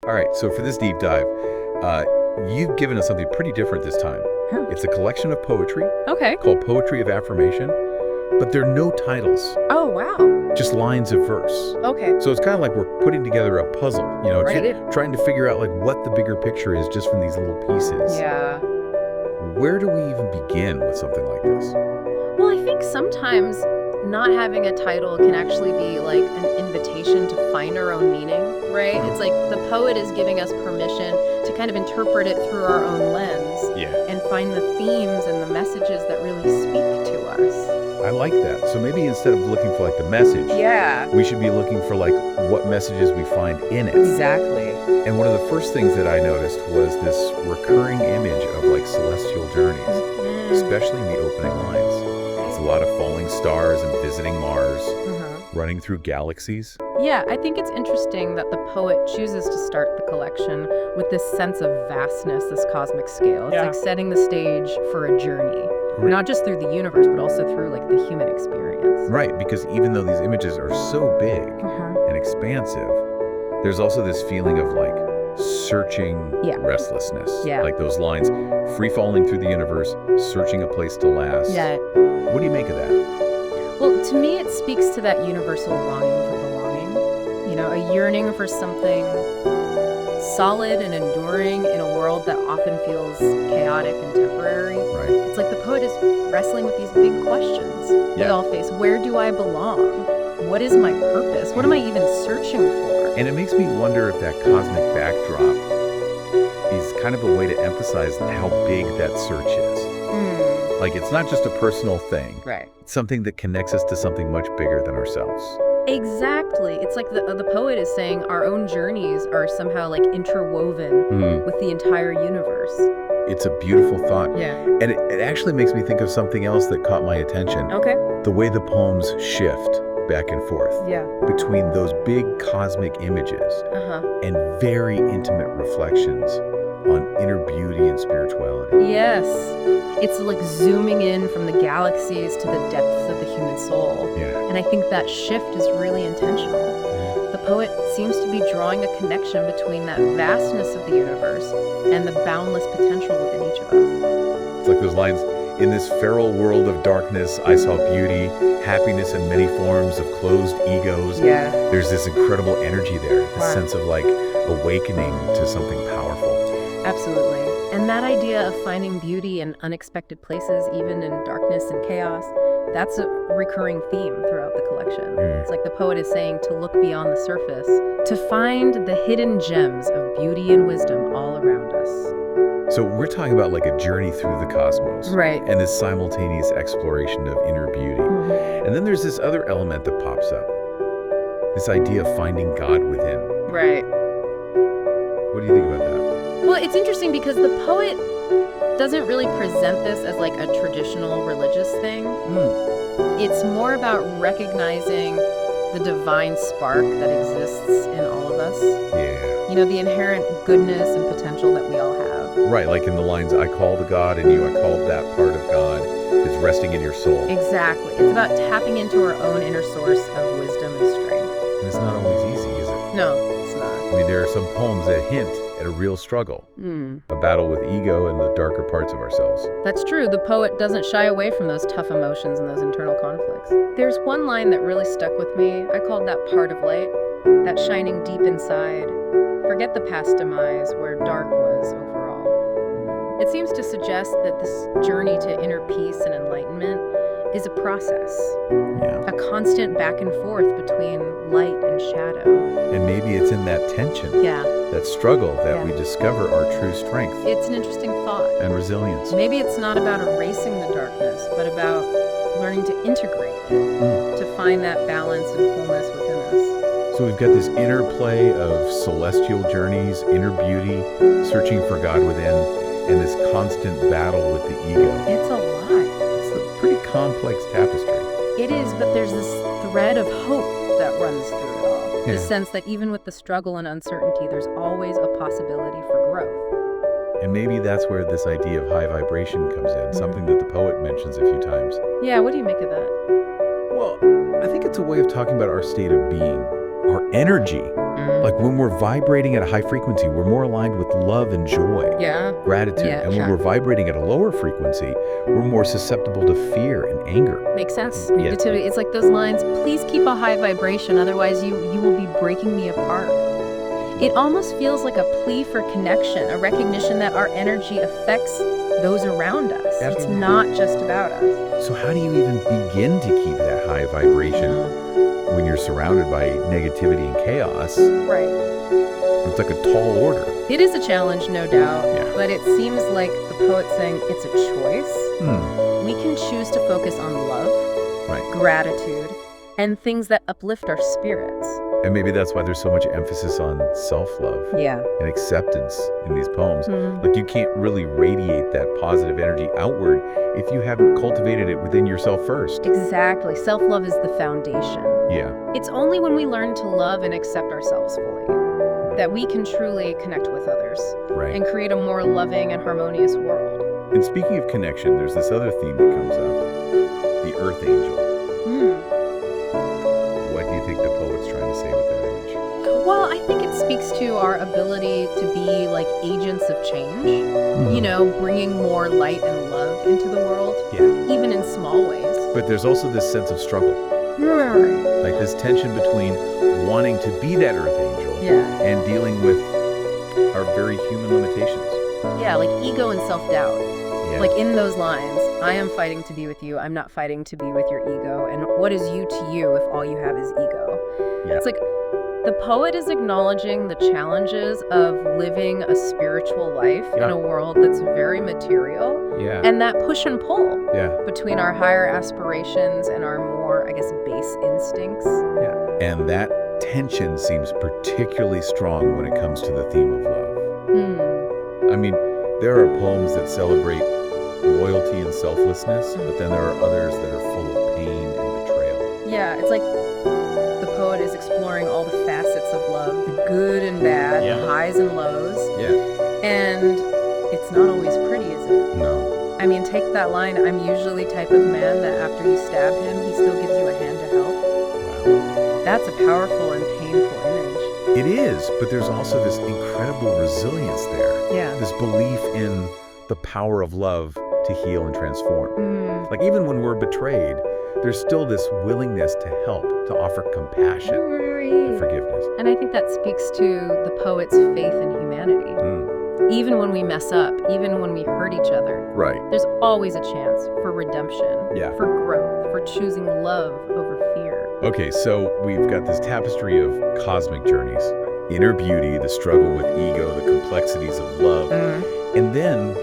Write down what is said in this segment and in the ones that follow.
All right, so for this deep dive, you've given us something pretty different this time. It's a collection of poetry Okay. called Poetry of Affirmation, but there are no titles, Oh, wow. just lines of verse. Okay. So it's kind of like we're putting together a puzzle, Right. trying to figure out like what the bigger picture is just from these little pieces. Yeah. Where do we even begin with something like this? Well, I think sometimes not having a title can actually be like an invitation to find our own meaning, right? It's like the poet is giving us permission to kind of interpret it through our own lens Yeah, and find the themes and the messages that really speak to us. I like that. So maybe instead of looking for like the message, Yeah. we should be looking for like what messages we find in it. Exactly. And one of the first things that I noticed was this recurring image of like celestial journeys, especially in the opening lines. It's a lot of falling stars and visiting Mars, running through galaxies. Yeah, I think it's interesting that the poet chooses to start the collection with this sense of vastness, this cosmic scale. It's like setting the stage for a journey, not just through the universe, but also through like the human experience. Right, because even though these images are so big and expansive, there's also this feeling of like searching restlessness. Yeah. Like those lines, free falling through the universe, searching a place to last. Yeah. What do you make of that? Well, to me, it speaks to that universal longing for belonging. You know, a yearning for something solid and enduring in a world that often feels chaotic and temporary. Right. It's like the poet is wrestling with these big questions we all face. Where do I belong? What is my purpose? What am I even searching for? And it makes me wonder if that cosmic backdrop is kind of a way to emphasize how big that search is. Like, it's not just a personal thing. Right. It's something that connects us to something much bigger than ourselves. Exactly. It's like the poet is saying our own journeys are somehow like interwoven with the entire universe. It's a beautiful thought. Yeah. And it actually makes me think of something else that caught my attention. Okay. The way the poems shift back and forth Yeah. between those big cosmic images and very intimate reflections on inner beauty and spirituality. Yes. It's like zooming in from the galaxies to the depths of the human soul. Yeah. And I think that shift is really intentional. The poet seems to be drawing a connection between that vastness of the universe and the boundless potential within each of us. It's like those lines, in this feral world of darkness, I saw beauty, happiness in many forms of closed egos. Yeah. There's this incredible energy there, this Wow. sense of like awakening to something powerful. Absolutely. And that idea of finding beauty in unexpected places, even in darkness and chaos, that's a recurring theme throughout the collection. It's like the poet is saying to look beyond the surface, to find the hidden gems of beauty and wisdom all around us. So we're talking about like a journey through the cosmos. Right. And this simultaneous exploration of inner beauty. And then there's this other element that pops up. This idea of finding God within. Right. What do you think about that? Well, it's interesting because the poet doesn't really present this as like a traditional religious thing. It's more about recognizing the divine spark that exists in all of us. Yeah. You know, the inherent goodness and potential that we all have. Right, like in the lines, I call the God in you, I call that part of God that's resting in your soul. Exactly. It's about tapping into our own inner source of wisdom and strength. And it's not always easy, is it? No, it's not. I mean, there are some poems that hint at a real struggle, a battle with ego and the darker parts of ourselves. That's true. The poet doesn't shy away from those tough emotions and those internal conflicts. There's one line that really stuck with me. I called that part of light, that shining deep inside. Forget the past demise where dark was overall. It seems to suggest that this journey to inner peace and enlightenment is a process, a constant back and forth between light and shadow. And maybe it's in that tension, that struggle, that we discover our true strength It's an interesting thought. and resilience. Maybe it's not about erasing the darkness, but about learning to integrate it, to find that balance and wholeness within us. So we've got this interplay of celestial journeys, inner beauty, searching for God within, and this constant battle with the ego. It's a lot. It's a pretty complex tapestry. It is, but there's this thread of hope that runs through it all. The Yeah. sense that even with the struggle and uncertainty, there's always a possibility for growth. And maybe that's where this idea of high vibration comes in, something that the poet mentions a few times. Yeah, what do you make of that? Well, I think it's a way of talking about our state of being, our energy, Like when we're vibrating at a high frequency, we're more aligned with love and joy, Yeah. gratitude. Yeah, And when we're vibrating at a lower frequency, we're more susceptible to fear and anger. Makes sense. Yeah. Negativity. It's like those lines, please keep a high vibration, otherwise you will be breaking me apart. It almost feels like a plea for connection, a recognition that our energy affects those around us. It's not just about us. So how do you even begin to keep that high vibration when you're surrounded by negativity and chaos? Right. It's like a tall order. It is a challenge, no doubt, Yeah. but it seems like the poet's saying it's a choice. We can choose to focus on love, Right. gratitude, and things that uplift our spirits. And maybe that's why there's so much emphasis on self-love Yeah. and acceptance in these poems. Mhm. Like you can't really radiate that positive energy outward if you haven't cultivated it within yourself first. Exactly. Self-love is the foundation. Yeah. It's only when we learn to love and accept ourselves fully that we can truly connect with others Right. and create a more loving and harmonious world. And speaking of connection, there's this other theme that comes up, the Earth Angel. What do you think the poet's trying to say with that image? Well, I think it speaks to our ability to be like agents of change, you know, bringing more light and love into the world, Yeah. even in small ways. But there's also this sense of struggle, like this tension between wanting to be that Earth Angel Yeah. and dealing with our very human limitations. Yeah, like ego and self-doubt. Yeah. Like in those lines, I am fighting to be with you. I'm not fighting to be with your ego. And what is you to you if all you have is ego? Yeah. It's like the poet is acknowledging the challenges of living a spiritual life in Yeah. a world that's very material, Yeah. and that push and pull Yeah. between our higher aspirations and our more, I guess, base instincts. Yeah. And that tension seems particularly strong when it comes to the theme of love. I mean, there are poems that celebrate loyalty and selflessness, but then there are others that are full of pain and betrayal. Yeah, it's like the poet is exploring all the facets of love, the good and bad, Yeah. the highs and lows, Yeah. and it's not always pretty, is it? No. I mean, take that line, I'm usually type of man that after you stab him, he still gives you a hand to help. Wow. That's a powerful and painful image. It is, but there's also this incredible resilience there. Yeah. This belief in the power of love to heal and transform. Like even when we're betrayed, there's still this willingness to help, to offer compassion and forgiveness. And I think that speaks to the poet's faith in humanity. Even when we mess up, even when we hurt each other, Right. there's always a chance for redemption, Yeah. for growth, for choosing love over fear. Okay, so we've got this tapestry of cosmic journeys, inner beauty, the struggle with ego, the complexities of love, and then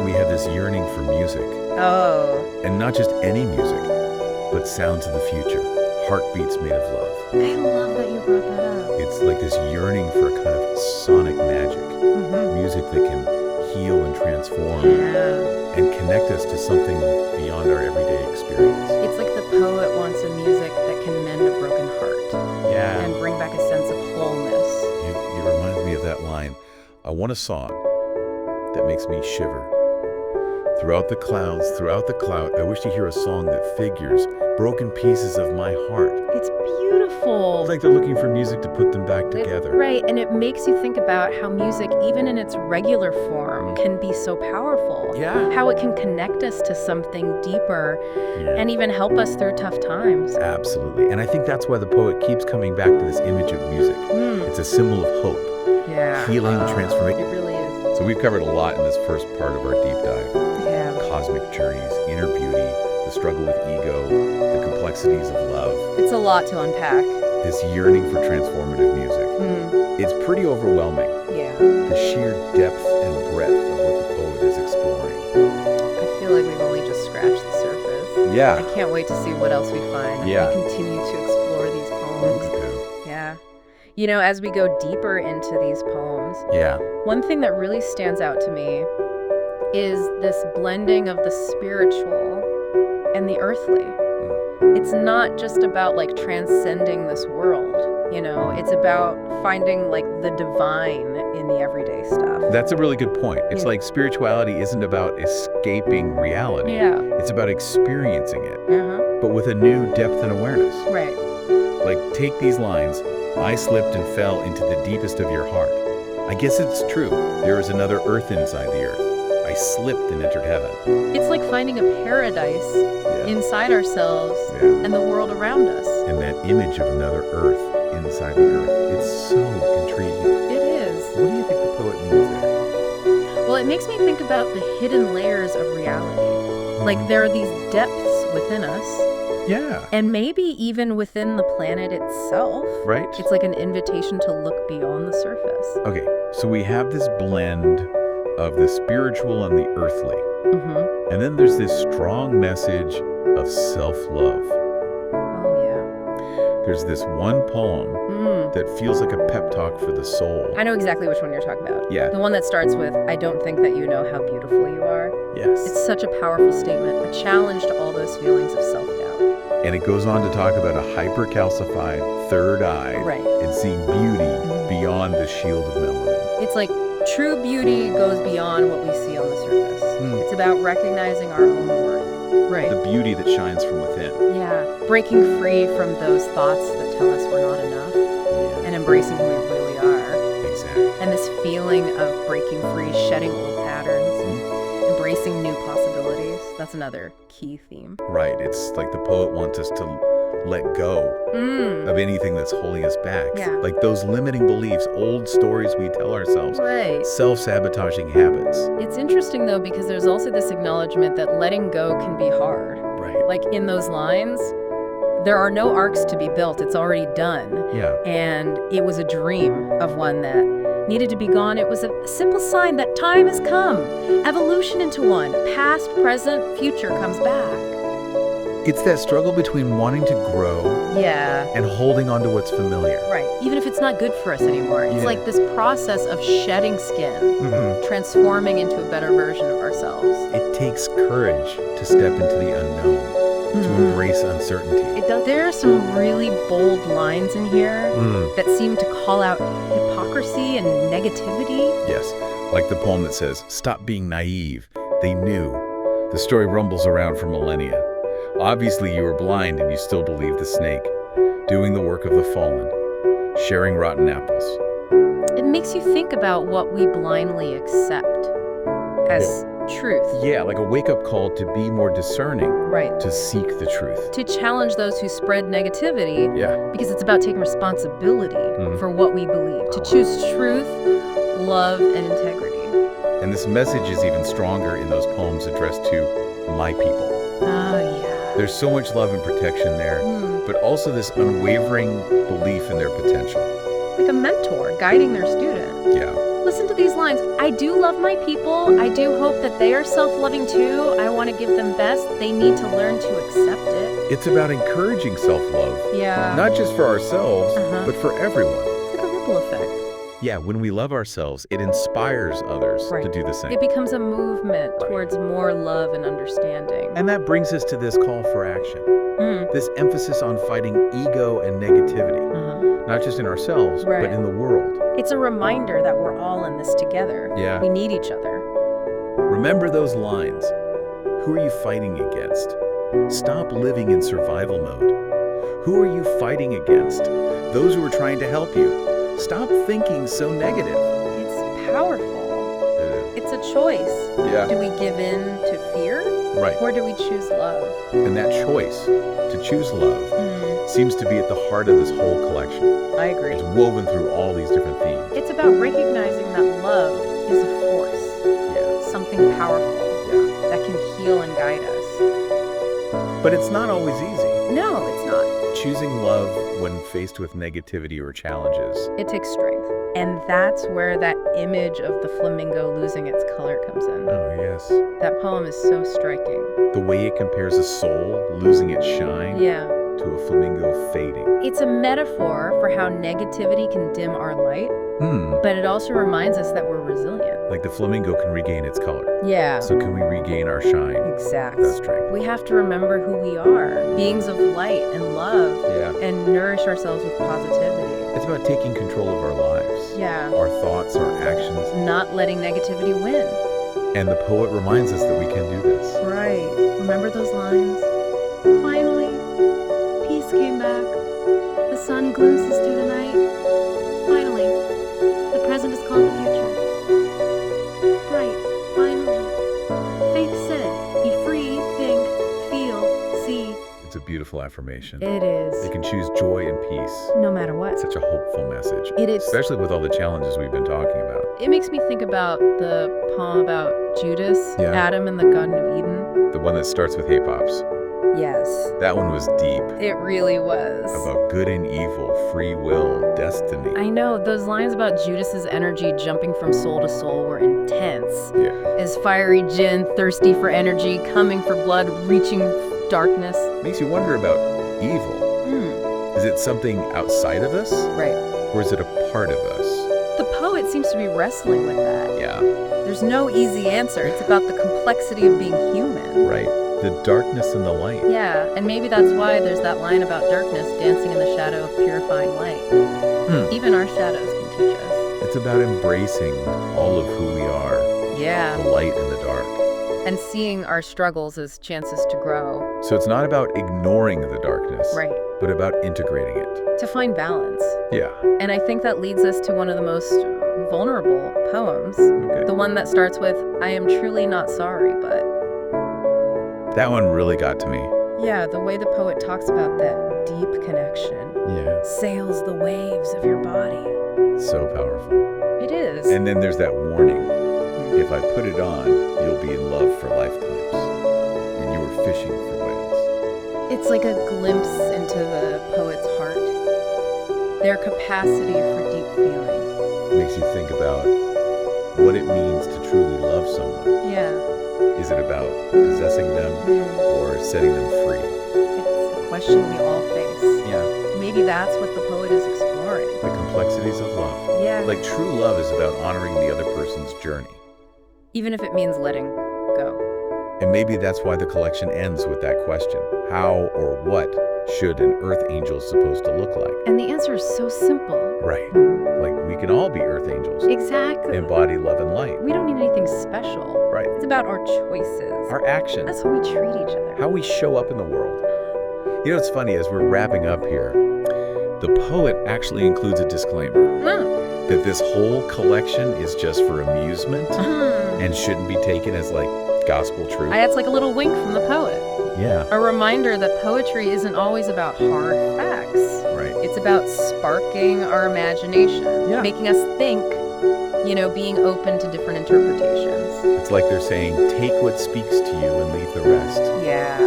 we have this yearning for music, Oh, and not just any music, but sounds of the future, heartbeats made of love. I love that you brought that up. It's like this yearning for a kind of sonic magic, music that can heal and transform Yeah. and connect us to something beyond our everyday experience. It's like the poet wants a music that can mend a broken heart Yeah. and bring back a sense of wholeness. It reminds me of that line, I want a song that makes me shiver. Throughout the clouds, throughout the cloud, I wish to hear a song that figures broken pieces of my heart. It's beautiful. It's like they're looking for music to put them back together. Right, and it makes you think about how music, even in its regular form, can be so powerful. Yeah. How it can connect us to something deeper Yeah. and even help us through tough times. Absolutely. And I think that's why the poet keeps coming back to this image of music. It's a symbol of hope, Yeah. healing, transformation. It really is. So we've covered a lot in this first part of our deep dive. Yeah. Cosmic journeys, inner beauty, the struggle with ego, the complexities of love, It's a lot to unpack. this yearning for transformative music. It's pretty overwhelming, Yeah. the sheer depth and breadth of what the poet is exploring. I feel like we've only just scratched the surface. Yeah. I can't wait to see what else we find Yeah. as we continue to explore these poems. Yeah. You know, as we go deeper into these poems, Yeah. one thing that really stands out to me is this blending of the spiritual and the earthly. It's not just about like transcending this world, you know, it's about finding like the divine in the everyday stuff. That's a really good point. It's Yeah. like spirituality isn't about escaping reality. Yeah. It's about experiencing it, Uh-huh. but with a new depth and awareness. Right. Like, take these lines. I slipped and fell into the deepest of your heart. I guess it's true. There is another earth inside the earth. I slipped and entered heaven. It's like finding a paradise inside ourselves and the world around us. And that image of another earth inside the earth. It's so intriguing. It is. What do you think the poet means there? Well, it makes me think about the hidden layers of reality. Like there are these depths within us. Yeah. And maybe even within the planet itself. Right? It's like an invitation to look beyond the surface. Okay, so we have this blend of the spiritual and the earthly. And then there's this strong message of self-love. Oh, yeah. There's this one poem that feels like a pep talk for the soul. I know exactly which one you're talking about. Yeah. The one that starts with, I don't think that you know how beautiful you are. Yes. It's such a powerful statement, a challenge to all those feelings of self-doubt. And it goes on to talk about a hyper-calcified third eye and seeing beauty beyond the shield of melanin. It's like true beauty goes beyond what we see on the surface. It's about recognizing our own worth. Right. The beauty that shines from within. Yeah. Breaking free from those thoughts that tell us we're not enough and embracing who we really are. Exactly. And this feeling of breaking free, shedding old patterns, embracing new possibilities. That's another key theme. Right. It's like the poet wants us to let go of anything that's holding us back. Yeah. Like those limiting beliefs, old stories we tell ourselves, Right. self-sabotaging habits. It's interesting, though, because there's also this acknowledgement that letting go can be hard. Right. Like in those lines, there are no arcs to be built. It's already done. Yeah. And it was a dream of one that needed to be gone. It was a simple sign that time has come. Evolution into one. Past, present, future comes back. It's that struggle between wanting to grow Yeah. and holding on to what's familiar. Right. Even if it's not good for us anymore. It's like this process of shedding skin, transforming into a better version of ourselves. It takes courage to step into the unknown, to embrace uncertainty. It does. There are some really bold lines in here that seem to call out hypocrisy and negativity. Yes, like the poem that says, "Stop being naive. They knew." The story rumbles around for millennia. Obviously, you were blind and you still believe the snake, doing the work of the fallen, sharing rotten apples. It makes you think about what we blindly accept as truth. Yeah, like a wake-up call to be more discerning, Right. to seek the truth. To challenge those who spread negativity, Yeah. because it's about taking responsibility for what we believe. To choose truth, love, and integrity. And this message is even stronger in those poems addressed to my people. Oh, yeah. There's so much love and protection there, but also this unwavering belief in their potential. Like a mentor guiding their student. Yeah. Listen to these lines. I do love my people. I do hope that they are self-loving too. I want to give them best. They need to learn to accept it. It's about encouraging self-love, Yeah. not just for ourselves, but for everyone. It's like a ripple effect. Yeah, when we love ourselves, it inspires others to do the same. It becomes a movement towards more love and understanding. And that brings us to this call for action. This emphasis on fighting ego and negativity, not just in ourselves, but in the world. It's a reminder that we're all in this together. Yeah. We need each other. Remember those lines. Who are you fighting against? Stop living in survival mode. Who are you fighting against? Those who are trying to help you. Stop thinking so negative. It's powerful. It's a choice. Yeah. Do we give in to fear? Right. Or do we choose love? And that choice to choose love seems to be at the heart of this whole collection. I agree. It's woven through all these different themes. It's about recognizing that love is a force, something powerful that can heal and guide us. But it's not always easy. No, it's not. Choosing love when faced with negativity or challenges. It takes strength. And that's where that image of the flamingo losing its color comes in. Oh, yes. That poem is so striking. The way it compares a soul losing its shine Yeah. to a flamingo fading. It's a metaphor for how negativity can dim our light, but it also reminds us that we're resilient. Like the flamingo can regain its color. Yeah. So can we regain our shine? Exactly. That strength. We have to remember who we are, beings of light and love, and nourish ourselves with positivity. It's about taking control of our lives. Yeah. Our thoughts, our actions. Not letting negativity win. And the poet reminds us that we can do this. Right. Remember those lines? Finally, peace came back. The sun glimpses through the night. Finally, the present is called the future. Bright, finally. Faith said, be free, think, feel, see. It's a beautiful affirmation. It is. You can choose joy and peace. No matter what. It's such a hopeful message. It is. Especially with all the challenges we've been talking about. It makes me think about the poem about Judas, Yeah. Adam in the Garden of Eden. The one that starts with Hey Pops. Yes. That one was deep. It really was. About good and evil, free will, destiny. I know, those lines about Judas's energy jumping from soul to soul were intense. Yeah. As fiery gin, thirsty for energy, coming for blood, reaching darkness. Makes you wonder about evil. Is it something outside of us? Right. Or is it a part of us? The poet seems to be wrestling with that. Yeah. There's no easy answer. It's about the complexity of being human. Right. The darkness and the light. Yeah, and maybe that's why there's that line about darkness dancing in the shadow of purifying light. Even our shadows can teach us. It's about embracing all of who we are. Yeah. The light and the dark. And seeing our struggles as chances to grow. So it's not about ignoring the darkness. Right. But about integrating it. To find balance. Yeah. And I think that leads us to one of the most vulnerable poems. Okay. The one that starts with, I am truly not sorry, but... That one really got to me. Yeah, the way the poet talks about that deep connection. Yeah. Sails the waves of your body. So powerful. It is. And then there's that warning. If I put it on, you'll be in love for lifetimes. And you were fishing for whales. It's like a glimpse into the poet's heart. Their capacity for deep feeling. Makes you think about what it means to truly love someone. Yeah. Is it about possessing them or setting them free? It's a question we all face. Yeah. Maybe that's what the poet is exploring. The complexities of love. Yeah. Like true love is about honoring the other person's journey. Even if it means letting go. And maybe that's why the collection ends with that question. How or what should an earth angel supposed to look like? And the answer is so simple. Right. Like we can all be earth angels. Exactly. Embody love and light. We don't need anything special. Right. It's about our choices. Our actions. That's how we treat each other. How we show up in the world. You know, it's funny, as we're wrapping up here, the poet actually includes a disclaimer that this whole collection is just for amusement and shouldn't be taken as like gospel truth. That's like a little wink from the poet. Yeah. A reminder that poetry isn't always about hard facts. Right. It's about sparking our imagination, making us think, being open to different interpretations. It's like they're saying, take what speaks to you and leave the rest. Yeah.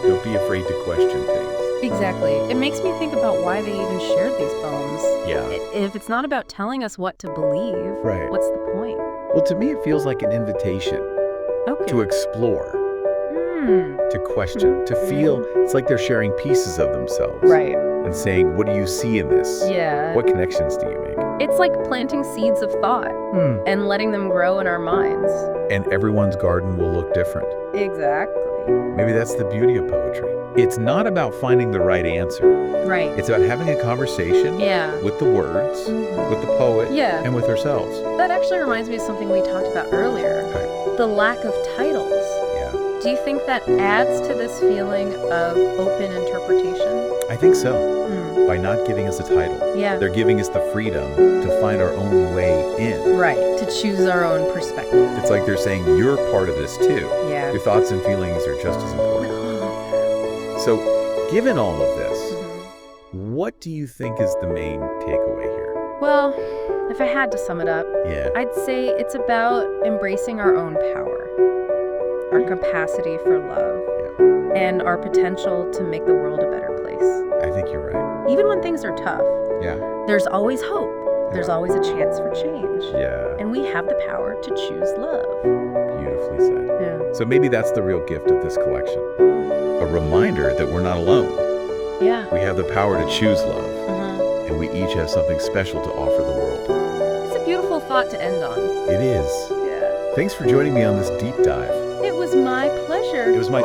Don't be afraid to question things. Exactly. It makes me think about why they even shared these poems. Yeah. If it's not about telling us what to believe, Right. what's the point? Well, to me, it feels like an invitation Okay. to explore, to question, to feel. It's like they're sharing pieces of themselves. Right. And saying, what do you see in this? Yeah. What connections do you make? It's like planting seeds of thought and letting them grow in our minds. And everyone's garden will look different. Exactly. Maybe that's the beauty of poetry. It's not about finding the right answer. Right. It's about having a conversation with the words, with the poet, and with ourselves. That actually reminds me of something we talked about earlier. Okay. The lack of titles. Yeah. Do you think that adds to this feeling of open interpretation? I think so. By not giving us a title. Yeah. They're giving us the freedom to find our own way in. Right. To choose our own perspective. It's like they're saying you're part of this too. Yeah. Your thoughts and feelings are just as important. So, given all of this, what do you think is the main takeaway here? Well, if I had to sum it up, I'd say it's about embracing our own power, our capacity for love, and our potential to make the world a better place. I think you're right. Even when things are tough, there's always hope. There's always a chance for change. Yeah. And we have the power to choose love. Beautifully said. Yeah. So maybe that's the real gift of this collection. A reminder that we're not alone. Yeah. We have the power to choose love. And we each have something special to offer the world. It's a beautiful thought to end on. It is. Yeah. Thanks for joining me on this deep dive. It was my pleasure. It was my